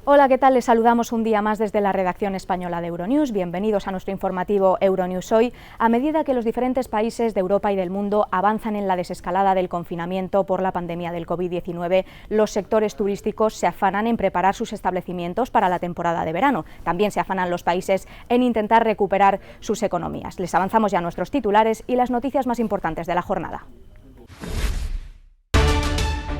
Hola, ¿qué tal? Les saludamos un día más desde la redacción española de Euronews. Bienvenidos a nuestro informativo Euronews Hoy. A medida que los diferentes países de Europa y del mundo avanzan en la desescalada del confinamiento por la pandemia del COVID-19, los sectores turísticos se afanan en preparar sus establecimientos para la temporada de verano. También se afanan los países en intentar recuperar sus economías. Les avanzamos ya nuestros titulares y las noticias más importantes de la jornada.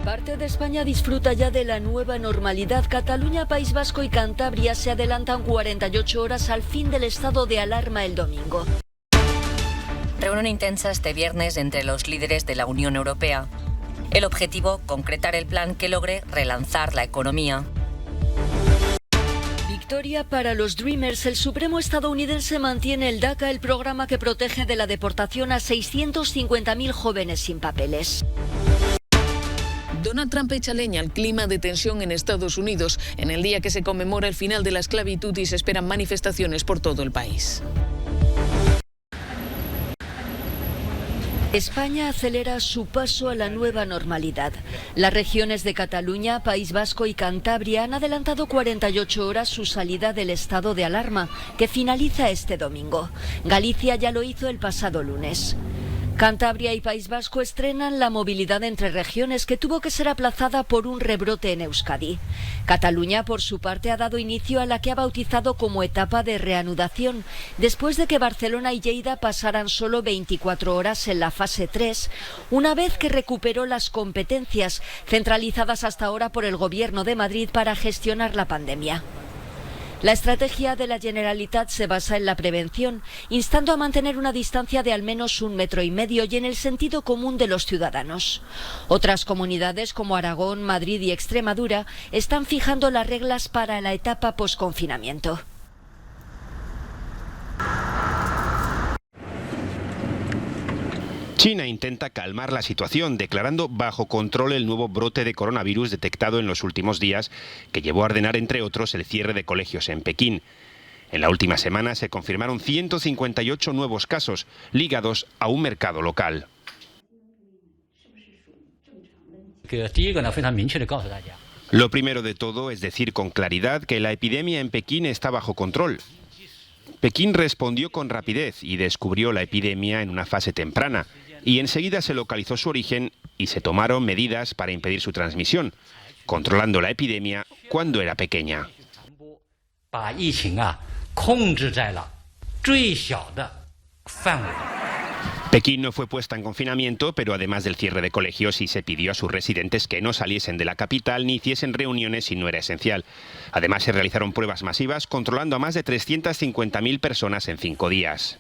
Parte de España disfruta ya de la nueva normalidad. Cataluña, País Vasco y Cantabria se adelantan 48 horas al fin del estado de alarma el domingo. Reunión intensa este viernes entre los líderes de la Unión Europea. El objetivo, concretar el plan que logre relanzar la economía. Victoria para los Dreamers. El Supremo estadounidense mantiene el DACA, el programa que protege de la deportación a 650.000 jóvenes sin papeles. Donald Trump echa leña al clima de tensión en Estados Unidos en el día que se conmemora el final de la esclavitud y se esperan manifestaciones por todo el país. España acelera su paso a la nueva normalidad. Las regiones de Cataluña, País Vasco y Cantabria han adelantado 48 horas su salida del estado de alarma, que finaliza este domingo. Galicia ya lo hizo el pasado lunes. Cantabria y País Vasco estrenan la movilidad entre regiones, que tuvo que ser aplazada por un rebrote en Euskadi. Cataluña, por su parte, ha dado inicio a la que ha bautizado como etapa de reanudación, después de que Barcelona y Lleida pasaran solo 24 horas en la fase 3, una vez que recuperó las competencias centralizadas hasta ahora por el Gobierno de Madrid para gestionar la pandemia. La estrategia de la Generalitat se basa en la prevención, instando a mantener una distancia de al menos 1,5 metros y en el sentido común de los ciudadanos. Otras comunidades como Aragón, Madrid y Extremadura están fijando las reglas para la etapa posconfinamiento. China intenta calmar la situación, declarando bajo control el nuevo brote de coronavirus detectado en los últimos días, que llevó a ordenar, entre otros, el cierre de colegios en Pekín. En la última semana se confirmaron 158 nuevos casos, ligados a un mercado local. Lo primero de todo es decir con claridad que la epidemia en Pekín está bajo control. Pekín respondió con rapidez y descubrió la epidemia en una fase temprana, y enseguida se localizó su origen y se tomaron medidas para impedir su transmisión, controlando la epidemia cuando era pequeña. Pekín no fue puesta en confinamiento, pero además del cierre de colegios sí se pidió a sus residentes que no saliesen de la capital ni hiciesen reuniones si no era esencial. Además se realizaron pruebas masivas, controlando a más de 350.000 personas en 5 días.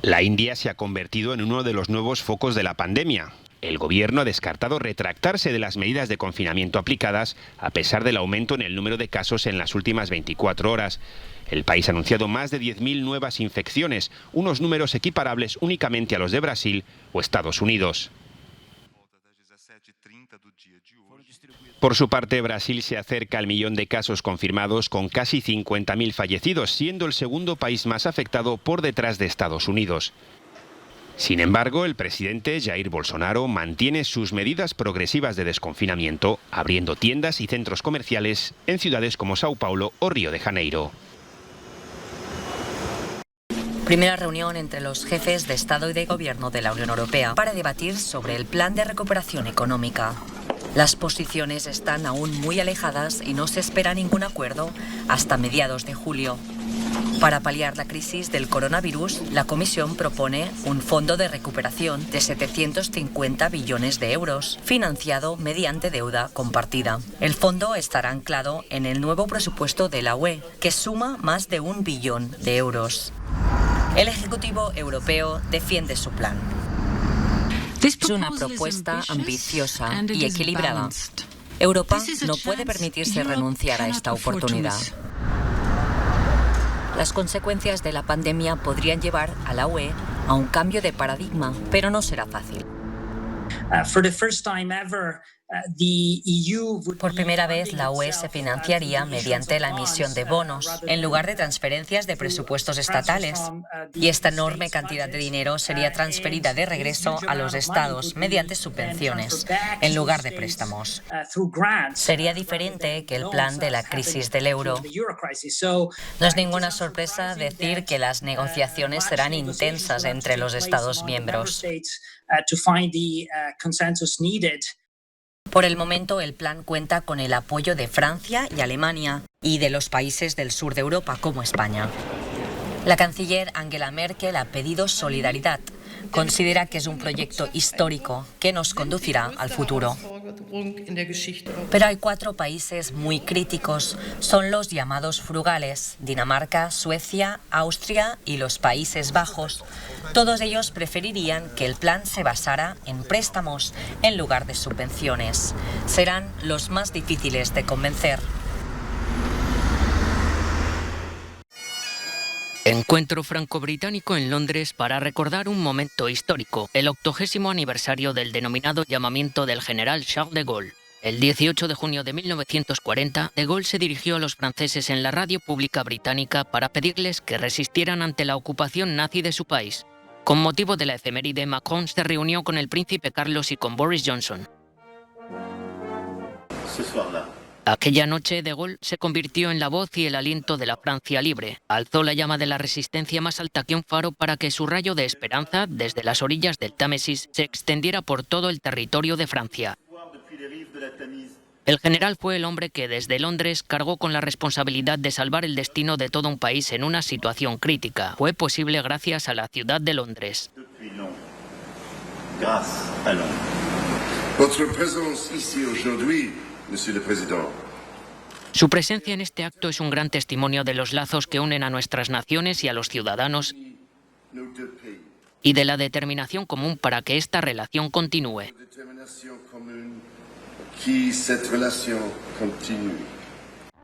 La India se ha convertido en uno de los nuevos focos de la pandemia. El gobierno ha descartado retractarse de las medidas de confinamiento aplicadas, a pesar del aumento en el número de casos en las últimas 24 horas. El país ha anunciado más de 10.000 nuevas infecciones, unos números equiparables únicamente a los de Brasil o Estados Unidos. Por su parte, Brasil se acerca al 1.000.000 de casos confirmados, con casi 50.000 fallecidos, siendo el segundo país más afectado por detrás de Estados Unidos. Sin embargo, el presidente Jair Bolsonaro mantiene sus medidas progresivas de desconfinamiento, abriendo tiendas y centros comerciales en ciudades como Sao Paulo o Río de Janeiro. Primera reunión entre los jefes de Estado y de Gobierno de la Unión Europea para debatir sobre el plan de recuperación económica. Las posiciones están aún muy alejadas y no se espera ningún acuerdo hasta mediados de julio. Para paliar la crisis del coronavirus, la Comisión propone un fondo de recuperación de 750 billones de euros, financiado mediante deuda compartida. El fondo estará anclado en el nuevo presupuesto de la UE, que suma más de 1 billón de euros. El Ejecutivo Europeo defiende su plan. Es una propuesta ambiciosa y equilibrada. Europa no puede permitirse renunciar a esta oportunidad. Las consecuencias de la pandemia podrían llevar a la UE a un cambio de paradigma, pero no será fácil. Por primera vez, la UE se financiaría mediante la emisión de bonos, en lugar de transferencias de presupuestos estatales. Y esta enorme cantidad de dinero sería transferida de regreso a los estados mediante subvenciones, en lugar de préstamos. Sería diferente que el plan de la crisis del euro. No es ninguna sorpresa decir que las negociaciones serán intensas entre los estados miembros. Por el momento, el plan cuenta con el apoyo de Francia y Alemania y de los países del sur de Europa, como España. La canciller Angela Merkel ha pedido solidaridad. Considera que es un proyecto histórico que nos conducirá al futuro. Pero hay 4 países muy críticos. Son los llamados frugales: Dinamarca, Suecia, Austria y los Países Bajos. Todos ellos preferirían que el plan se basara en préstamos en lugar de subvenciones. Serán los más difíciles de convencer. Encuentro franco-británico en Londres para recordar un momento histórico, el 80º aniversario del denominado llamamiento del general Charles de Gaulle. El 18 de junio de 1940, de Gaulle se dirigió a los franceses en la radio pública británica para pedirles que resistieran ante la ocupación nazi de su país. Con motivo de la efeméride, Macron se reunió con el príncipe Carlos y con Boris Johnson. Aquella noche, de Gaulle se convirtió en la voz y el aliento de la Francia libre. Alzó la llama de la resistencia más alta que un faro para que su rayo de esperanza, desde las orillas del Támesis, se extendiera por todo el territorio de Francia. El general fue el hombre que, desde Londres, cargó con la responsabilidad de salvar el destino de todo un país en una situación crítica. Fue posible gracias a la ciudad de Londres. Votre présence ici aujourd'hui, Monsieur le Président. Su presencia en este acto es un gran testimonio de los lazos que unen a nuestras naciones y a los ciudadanos y de la determinación común para que esta relación continúe.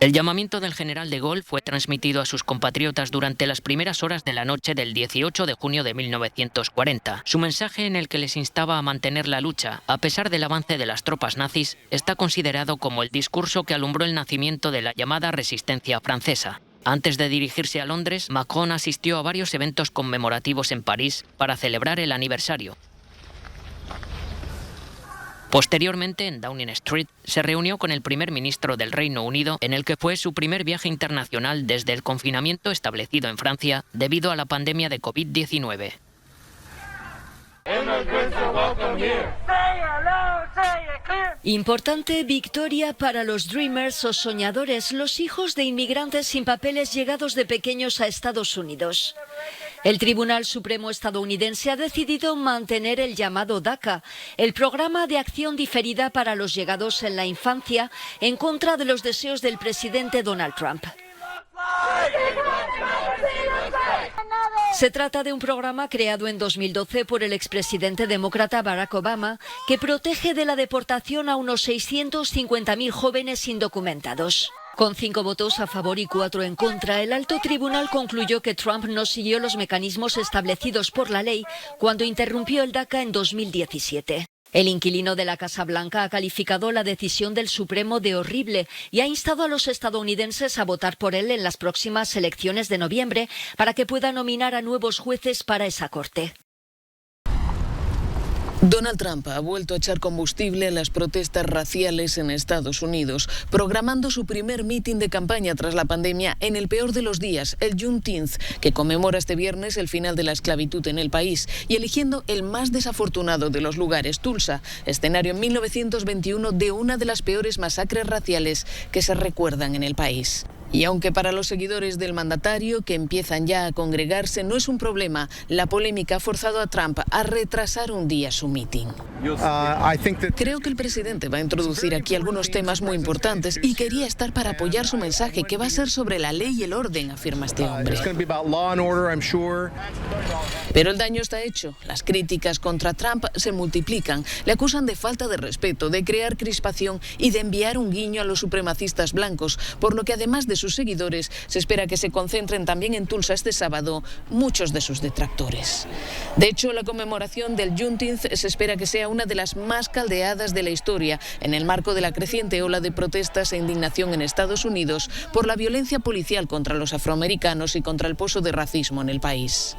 El llamamiento del general de Gaulle fue transmitido a sus compatriotas durante las primeras horas de la noche del 18 de junio de 1940. Su mensaje, en el que les instaba a mantener la lucha, a pesar del avance de las tropas nazis, está considerado como el discurso que alumbró el nacimiento de la llamada resistencia francesa. Antes de dirigirse a Londres, Macron asistió a varios eventos conmemorativos en París para celebrar el aniversario. Posteriormente, en Downing Street, se reunió con el primer ministro del Reino Unido, en el que fue su primer viaje internacional desde el confinamiento establecido en Francia debido a la pandemia de COVID-19. Importante victoria para los Dreamers o soñadores, los hijos de inmigrantes sin papeles llegados de pequeños a Estados Unidos. El Tribunal Supremo estadounidense ha decidido mantener el llamado DACA, el programa de acción diferida para los llegados en la infancia, en contra de los deseos del presidente Donald Trump. Se trata de un programa creado en 2012 por el expresidente demócrata Barack Obama, que protege de la deportación a unos 650.000 jóvenes indocumentados. Con 5 votos a favor y 4 en contra, el alto tribunal concluyó que Trump no siguió los mecanismos establecidos por la ley cuando interrumpió el DACA en 2017. El inquilino de la Casa Blanca ha calificado la decisión del Supremo de horrible y ha instado a los estadounidenses a votar por él en las próximas elecciones de noviembre para que pueda nominar a nuevos jueces para esa corte. Donald Trump ha vuelto a echar combustible a las protestas raciales en Estados Unidos, programando su primer mitin de campaña tras la pandemia en el peor de los días, el Juneteenth, que conmemora este viernes el final de la esclavitud en el país, y eligiendo el más desafortunado de los lugares, Tulsa, escenario en 1921 de una de las peores masacres raciales que se recuerdan en el país. Y aunque para los seguidores del mandatario, que empiezan ya a congregarse, no es un problema, la polémica ha forzado a Trump a retrasar un día su mitin. Creo que el presidente va a introducir aquí algunos temas muy importantes y quería estar para apoyar su mensaje, que va a ser sobre la ley y el orden, afirma este hombre. Pero el daño está hecho. Las críticas contra Trump se multiplican. Le acusan de falta de respeto, de crear crispación y de enviar un guiño a los supremacistas blancos, por lo que además de sus seguidores, se espera que se concentren también en Tulsa este sábado muchos de sus detractores. De hecho, la conmemoración del Juneteenth se espera que sea una de las más caldeadas de la historia, en el marco de la creciente ola de protestas e indignación en Estados Unidos por la violencia policial contra los afroamericanos y contra el pozo de racismo en el país.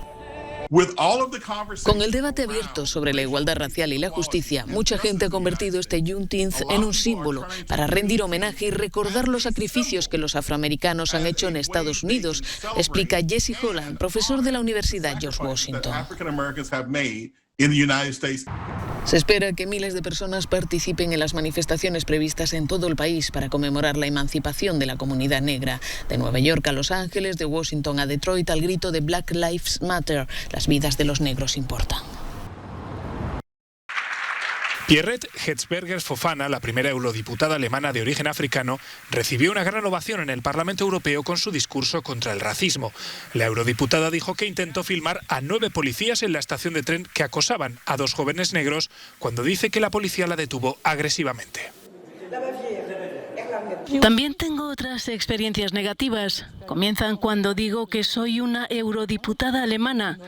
Con el debate abierto sobre la igualdad racial y la justicia, mucha gente ha convertido este Juneteenth en un símbolo para rendir homenaje y recordar los sacrificios que los afroamericanos han hecho en Estados Unidos, explica Jesse Holland, profesor de la Universidad George Washington. Se espera que miles de personas participen en las manifestaciones previstas en todo el país para conmemorar la emancipación de la comunidad negra. De Nueva York a Los Ángeles, de Washington a Detroit, al grito de Black Lives Matter. Las vidas de los negros importan. Pierrette Hetzberger-Fofana, la primera eurodiputada alemana de origen africano, recibió una gran ovación en el Parlamento Europeo con su discurso contra el racismo. La eurodiputada dijo que intentó filmar a 9 policías en la estación de tren que acosaban a 2 jóvenes negros cuando dice que la policía la detuvo agresivamente. También tengo otras experiencias negativas. Comienzan cuando digo que soy una eurodiputada alemana.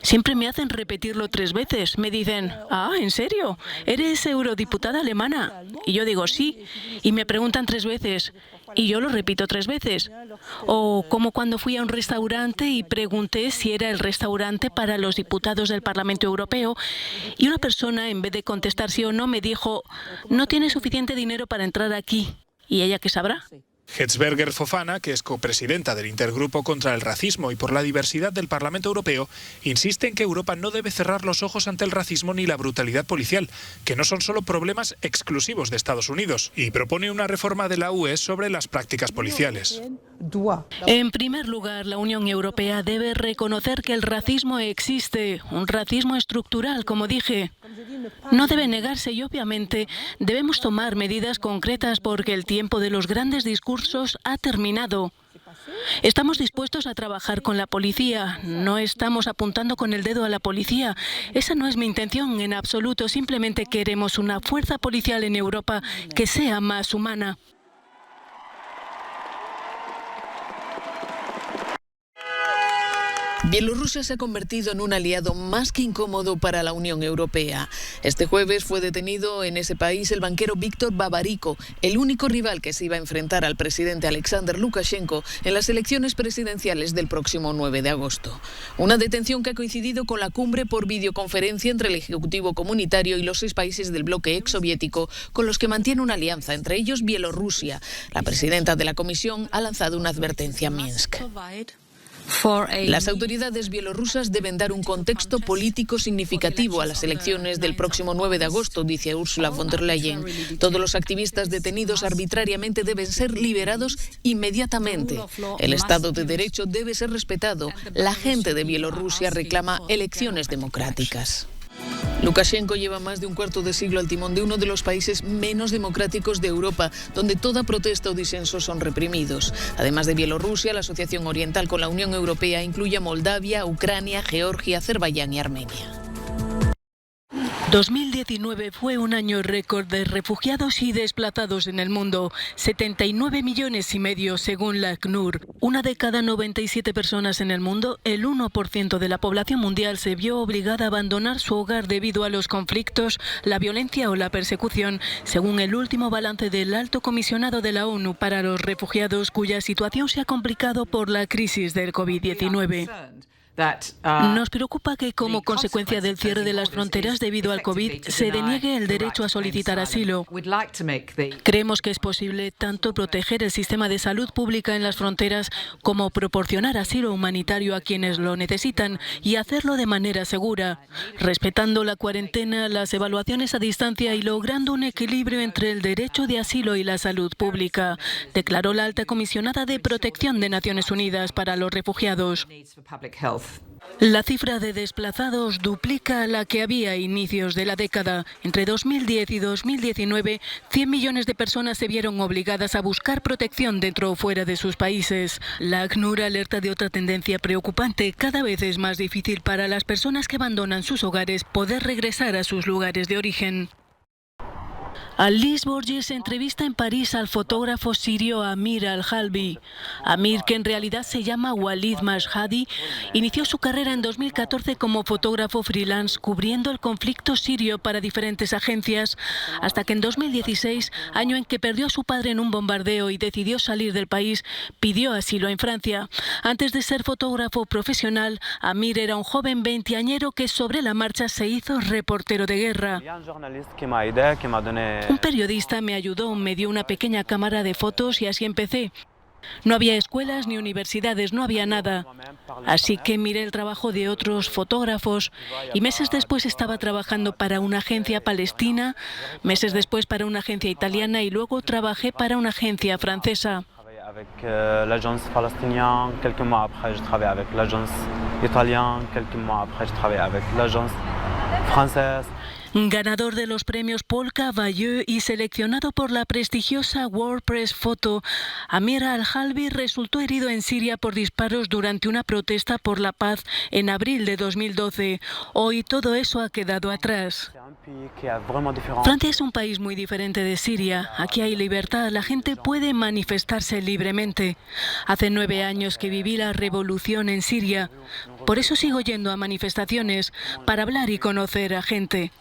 Siempre me hacen repetirlo 3 veces. Me dicen, ¿en serio? ¿Eres eurodiputada alemana? Y yo digo, sí. Y me preguntan 3 veces. Y yo lo repito 3 veces. O como cuando fui a un restaurante y pregunté si era el restaurante para los diputados del Parlamento Europeo y una persona, en vez de contestar sí o no, me dijo, no tiene suficiente dinero para entrar aquí. ¿Y ella qué sabrá? Hetzberger-Fofana, que es copresidenta del Intergrupo contra el Racismo y por la Diversidad del Parlamento Europeo, insiste en que Europa no debe cerrar los ojos ante el racismo ni la brutalidad policial, que no son solo problemas exclusivos de Estados Unidos, y propone una reforma de la UE sobre las prácticas policiales. En primer lugar, la Unión Europea debe reconocer que el racismo existe, un racismo estructural, como dije. No debe negarse y, obviamente, debemos tomar medidas concretas porque el tiempo de los grandes discursos ha terminado. Estamos dispuestos a trabajar con la policía. No estamos apuntando con el dedo a la policía. Esa no es mi intención en absoluto. Simplemente queremos una fuerza policial en Europa que sea más humana. Bielorrusia se ha convertido en un aliado más que incómodo para la Unión Europea. Este jueves fue detenido en ese país el banquero Víctor Babariko, el único rival que se iba a enfrentar al presidente Alexander Lukashenko en las elecciones presidenciales del próximo 9 de agosto. Una detención que ha coincidido con la cumbre por videoconferencia entre el Ejecutivo Comunitario y los 6 países del bloque exsoviético con los que mantiene una alianza, entre ellos Bielorrusia. La presidenta de la Comisión ha lanzado una advertencia a Minsk. Las autoridades bielorrusas deben dar un contexto político significativo a las elecciones del próximo 9 de agosto, dice Ursula von der Leyen. Todos los activistas detenidos arbitrariamente deben ser liberados inmediatamente. El Estado de Derecho debe ser respetado. La gente de Bielorrusia reclama elecciones democráticas. Lukashenko lleva más de un cuarto de siglo al timón de uno de los países menos democráticos de Europa, donde toda protesta o disenso son reprimidos. Además de Bielorrusia, la Asociación Oriental con la Unión Europea incluye a Moldavia, Ucrania, Georgia, Azerbaiyán y Armenia. 2019 fue un año récord de refugiados y desplazados en el mundo, 79,5 millones según la ACNUR. Una de cada 97 personas en el mundo, el 1% de la población mundial se vio obligada a abandonar su hogar debido a los conflictos, la violencia o la persecución, según el último balance del Alto Comisionado de la ONU para los Refugiados, cuya situación se ha complicado por la crisis del COVID-19. Nos preocupa que como consecuencia del cierre de las fronteras debido al COVID se deniegue el derecho a solicitar asilo. Creemos que es posible tanto proteger el sistema de salud pública en las fronteras como proporcionar asilo humanitario a quienes lo necesitan y hacerlo de manera segura, respetando la cuarentena, las evaluaciones a distancia y logrando un equilibrio entre el derecho de asilo y la salud pública, declaró la alta comisionada de Protección de Naciones Unidas para los Refugiados. La cifra de desplazados duplica la que había a inicios de la década. Entre 2010 y 2019, 100 millones de personas se vieron obligadas a buscar protección dentro o fuera de sus países. La ACNUR alerta de otra tendencia preocupante. Cada vez es más difícil para las personas que abandonan sus hogares poder regresar a sus lugares de origen. Alice Borges entrevista en París al fotógrafo sirio Amir al-Halbi. Amir, que en realidad se llama Walid Mashhadi, inició su carrera en 2014 como fotógrafo freelance cubriendo el conflicto sirio para diferentes agencias, hasta que en 2016, año en que perdió a su padre en un bombardeo y decidió salir del país, pidió asilo en Francia. Antes de ser fotógrafo profesional, Amir era un joven veinteañero que sobre la marcha se hizo reportero de guerra. Un periodista me ayudó, me dio una pequeña cámara de fotos y así empecé. No había escuelas ni universidades, no había nada. Así que miré el trabajo de otros fotógrafos y meses después estaba trabajando para una agencia palestina, meses después para una agencia italiana y luego trabajé para una agencia francesa. Avec l'agence palestinienne, quelques mois après je travaillé avec l'agence italienne, quelques mois après je travaillé avec l'agence française. Ganador de los premios Polka, Bayeux y seleccionado por la prestigiosa World Press Photo, Amir al-Halbi resultó herido en Siria por disparos durante una protesta por la paz en abril de 2012. Hoy todo eso ha quedado atrás. Francia es un país muy diferente de Siria. Aquí hay libertad, la gente puede manifestarse libremente. Hace 9 años que viví la revolución en Siria. Por eso sigo yendo a manifestaciones, para hablar y conocer a gente.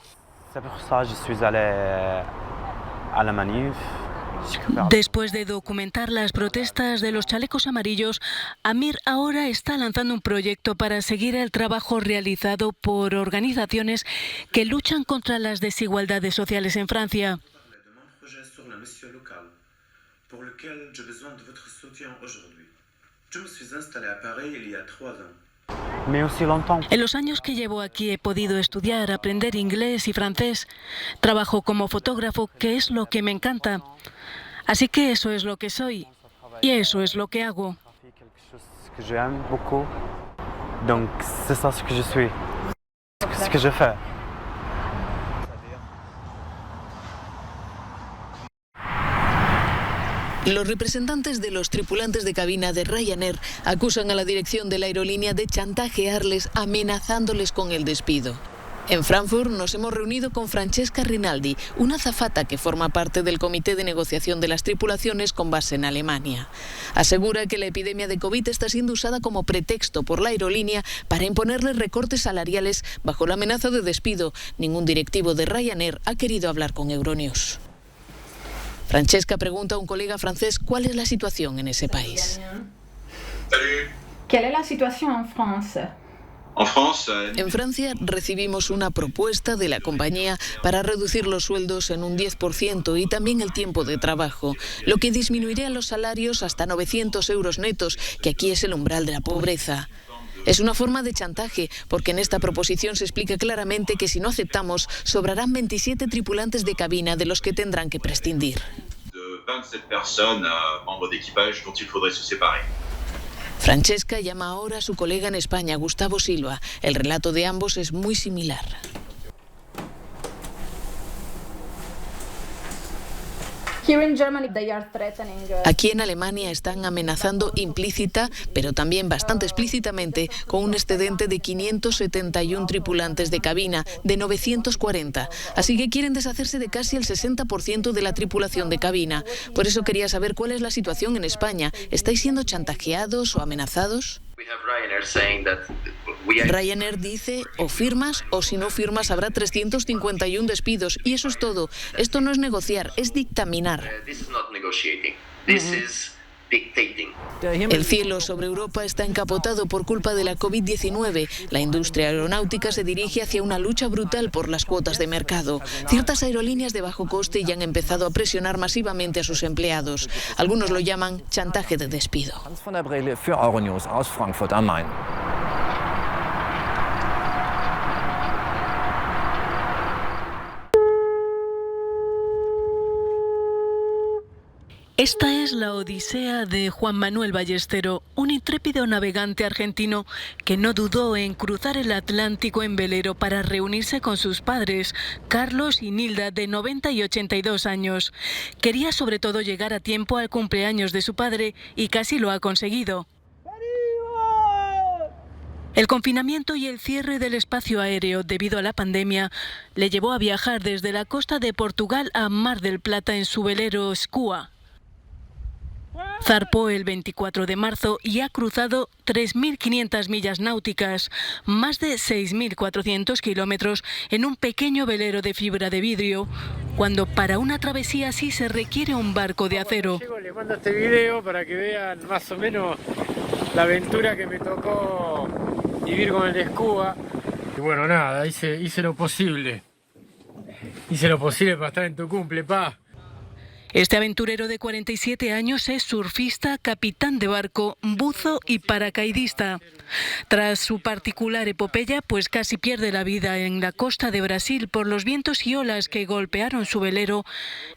Después de documentar las protestas de los chalecos amarillos, Amir ahora está lanzando un proyecto para seguir el trabajo realizado por organizaciones que luchan contra las desigualdades sociales en Francia. En los años que llevo aquí he podido estudiar, aprender inglés y francés. Trabajo como fotógrafo, que es lo que me encanta. Así que eso es lo que soy y eso es lo que hago. Los representantes de los tripulantes de cabina de Ryanair acusan a la dirección de la aerolínea de chantajearles, amenazándoles con el despido. En Frankfurt nos hemos reunido con Francesca Rinaldi, una azafata que forma parte del comité de negociación de las tripulaciones con base en Alemania. Asegura que la epidemia de COVID está siendo usada como pretexto por la aerolínea para imponerles recortes salariales bajo la amenaza de despido. Ningún directivo de Ryanair ha querido hablar con Euronews. Francesca pregunta a un colega francés cuál es la situación en ese país. ¿Cuál es la situación en Francia? En Francia recibimos una propuesta de la compañía para reducir los sueldos en un 10% y también el tiempo de trabajo, lo que disminuiría los salarios hasta 900 euros netos, que aquí es el umbral de la pobreza. Es una forma de chantaje, porque en esta proposición se explica claramente que si no aceptamos, sobrarán 27 tripulantes de cabina de los que tendrán que prescindir. Francesca llama ahora a su colega en España, Gustavo Silva. El relato de ambos es muy similar. Aquí en Alemania están amenazando implícita, pero también bastante explícitamente, con un excedente de 571 tripulantes de cabina, de 940. Así que quieren deshacerse de casi el 60% de la tripulación de cabina. Por eso quería saber cuál es la situación en España. ¿Estáis siendo chantajeados o amenazados? Ryanair dice, o firmas o si no firmas habrá 351 despidos. Y eso es todo. Esto no es negociar, es dictaminar. El cielo sobre Europa está encapotado por culpa de la COVID-19. La industria aeronáutica se dirige hacia una lucha brutal por las cuotas de mercado. Ciertas aerolíneas de bajo coste ya han empezado a presionar masivamente a sus empleados. Algunos lo llaman chantaje de despido. Esta es la odisea de Juan Manuel Ballestero, un intrépido navegante argentino que no dudó en cruzar el Atlántico en velero para reunirse con sus padres, Carlos y Nilda, de 90 y 82 años. Quería sobre todo llegar a tiempo al cumpleaños de su padre y casi lo ha conseguido. El confinamiento y el cierre del espacio aéreo debido a la pandemia le llevó a viajar desde la costa de Portugal a Mar del Plata en su velero Skua. Zarpó el 24 de marzo y ha cruzado 3.500 millas náuticas, más de 6.400 kilómetros en un pequeño velero de fibra de vidrio, cuando para una travesía así se requiere un barco de acero. Les mando este video para que vean más o menos la aventura que me tocó vivir con el de Skua. Y bueno, nada, hice lo posible. Hice lo posible para estar en tu cumple, pa. Este aventurero de 47 años es surfista, capitán de barco, buzo y paracaidista. Tras su particular epopeya, pues casi pierde la vida en la costa de Brasil por los vientos y olas que golpearon su velero,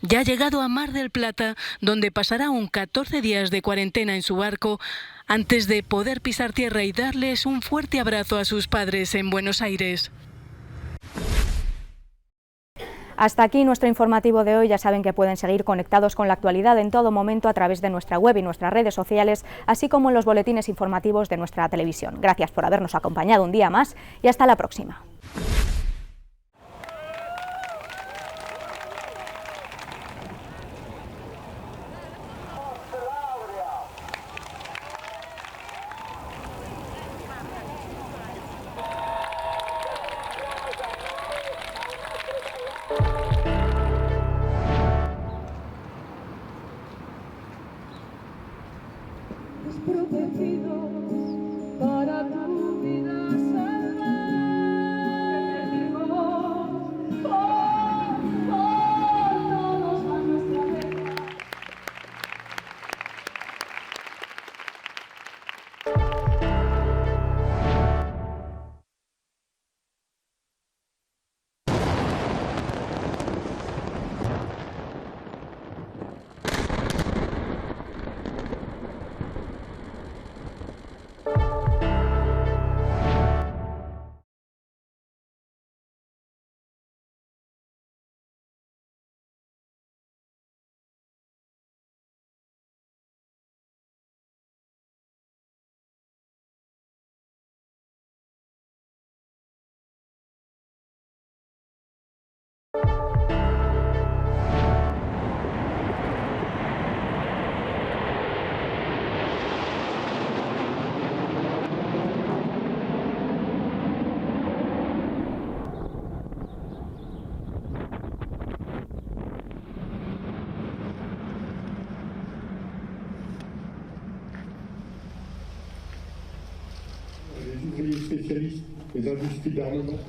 ya ha llegado a Mar del Plata, donde pasará 14 días de cuarentena en su barco, antes de poder pisar tierra y darles un fuerte abrazo a sus padres en Buenos Aires. Hasta aquí nuestro informativo de hoy. Ya saben que pueden seguir conectados con la actualidad en todo momento a través de nuestra web y nuestras redes sociales, así como en los boletines informativos de nuestra televisión. Gracias por habernos acompañado un día más y hasta la próxima. Para tu vida Les ouvriers spécialistes, les industries d'armement.